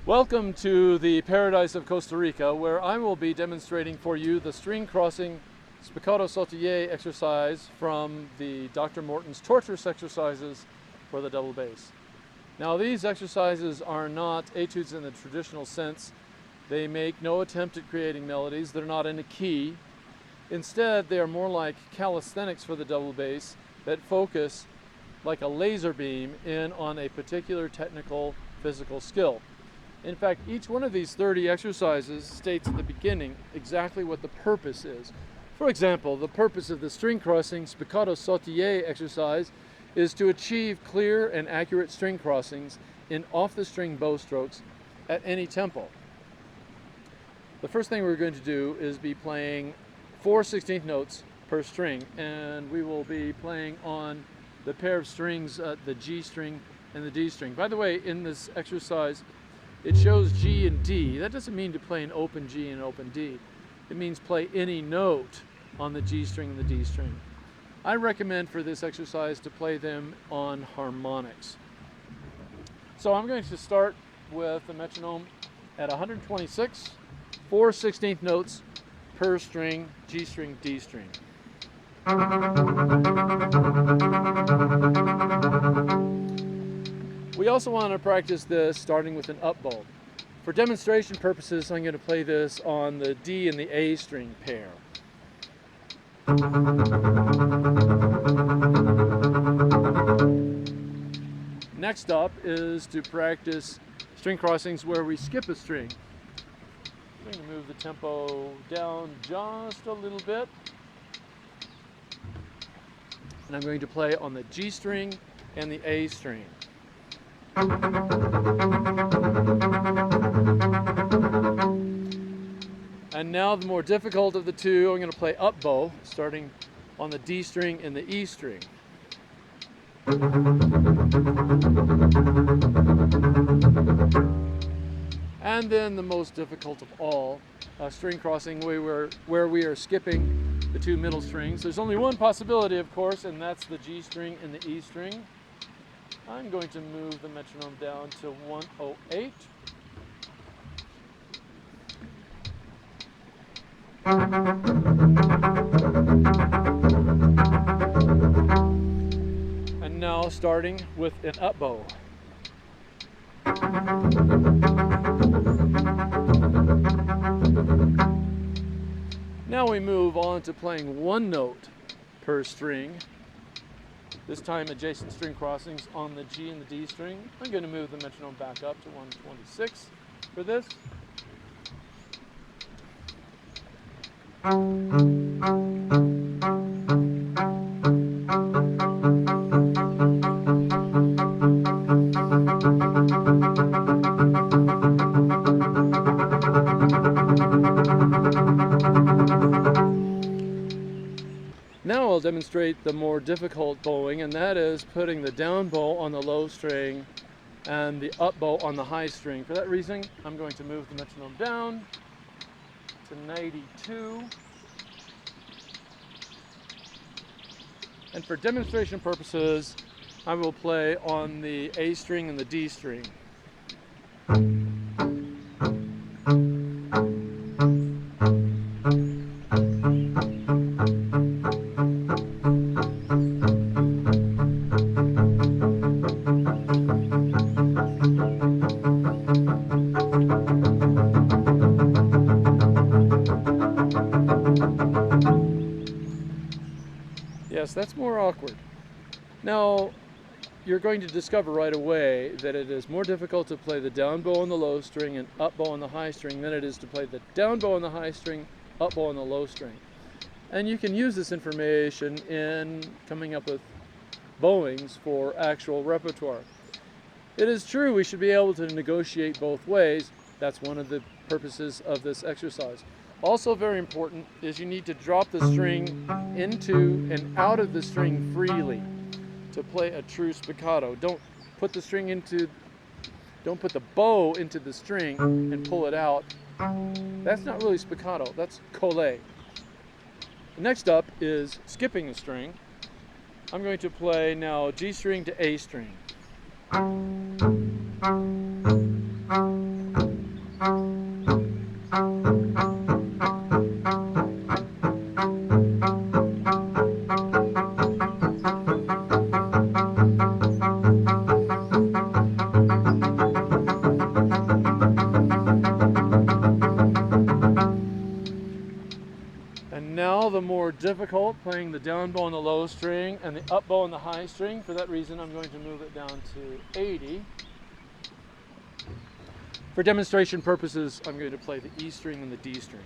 Welcome to the paradise of Costa Rica, where I will be demonstrating for you the string crossing Spiccato sautiller exercise from the Dr. Morton's Torturous exercises for the double bass. Now, these exercises are not etudes in the traditional sense. They make no attempt at creating melodies. They're not in a key. Instead, they are more like calisthenics for the double bass that focus like a laser beam in on a particular technical physical skill. In fact, each one of these 30 exercises states at the beginning exactly what the purpose is. For example, the purpose of the string crossing Spiccato sautiller exercise is to achieve clear and accurate string crossings in off-the-string bow strokes at any tempo. The first thing we're going to do is be playing 4/16 notes per string, and we will be playing on the pair of strings, the G string and the D string. By the way, in this exercise, it shows G and D. That doesn't mean to play an open G and an open D. It means play any note on the G string and the D string. I recommend for this exercise to play them on harmonics. So I'm going to start with the metronome at 126, 4/16 notes per string, G string, D string. We also want to practice this starting with an up bow. For demonstration purposes, I'm going to play this on the D and the A string pair. Next up is to practice string crossings where we skip a string. I'm going to move the tempo down just a little bit. And I'm going to play on the G string and the A string. And now the more difficult of the two, I'm going to play up bow, starting on the D string and the E string. And then the most difficult of all, string crossing where we are skipping the two middle strings. There's only one possibility, of course, and that's the G string and the E string. I'm going to move the metronome down to 108. And now starting with an up bow. Now we move on to playing one note per string. This time adjacent string crossings on the G and the D string. I'm going to move the metronome back up to 126 for this. Now I'll demonstrate the more difficult bowing, and that is putting the down bow on the low string and the up bow on the high string. For that reason, I'm going to move the metronome down to 92. And for demonstration purposes, I will play on the A string and the D string. Yes, that's more awkward. Now, you're going to discover right away that it is more difficult to play the down bow on the low string and up bow on the high string than it is to play the down bow on the high string, up bow on the low string. And you can use this information in coming up with bowings for actual repertoire. It is true we should be able to negotiate both ways. That's one of the purposes of this exercise. Also very important is you need to drop the string into and out of the string freely to play a true spiccato. Don't put the bow into the string and pull it out. That's not really spiccato, that's collé. Next up is skipping a string. I'm going to play now G string to A string. And now the more difficult, playing the down bow on the low string and the up bow on the high string. For that reason, I'm going to move it down to 80. For demonstration purposes, I'm going to play the E string and the D string.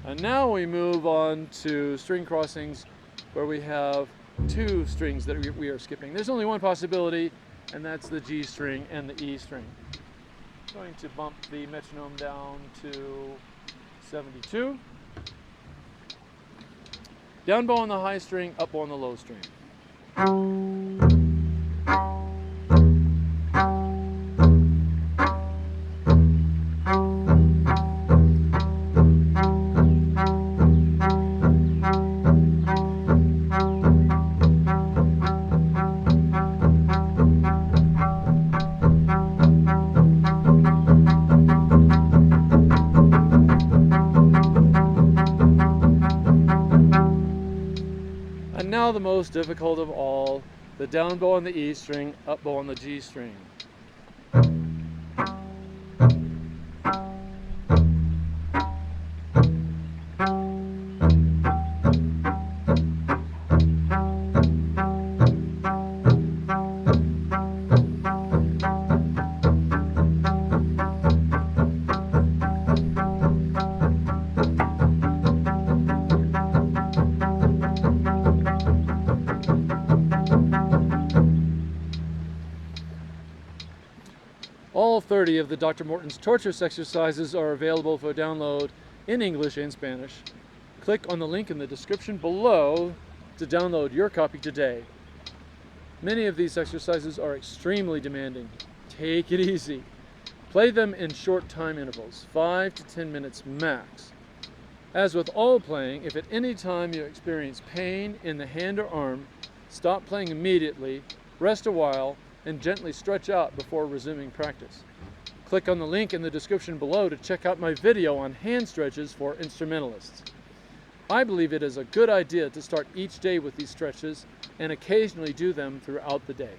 And now we move on to string crossings where we have two strings that we are skipping. There's only one possibility, and that's the G string and the E string. I'm going to bump the metronome down to 72. Down bow on the high string, up bow on the low string. And now the most difficult of all, the down bow on the E string, up bow on the G string. All 30 of the Dr. Morton's Torturous exercises are available for download in English and Spanish. Click on the link in the description below to download your copy today. Many of these exercises are extremely demanding. Take it easy. Play them in short time intervals, 5 to 10 minutes max. As with all playing, if at any time you experience pain in the hand or arm, stop playing immediately, rest a while, and gently stretch out before resuming practice. Click on the link in the description below to check out my video on hand stretches for instrumentalists. I believe it is a good idea to start each day with these stretches and occasionally do them throughout the day.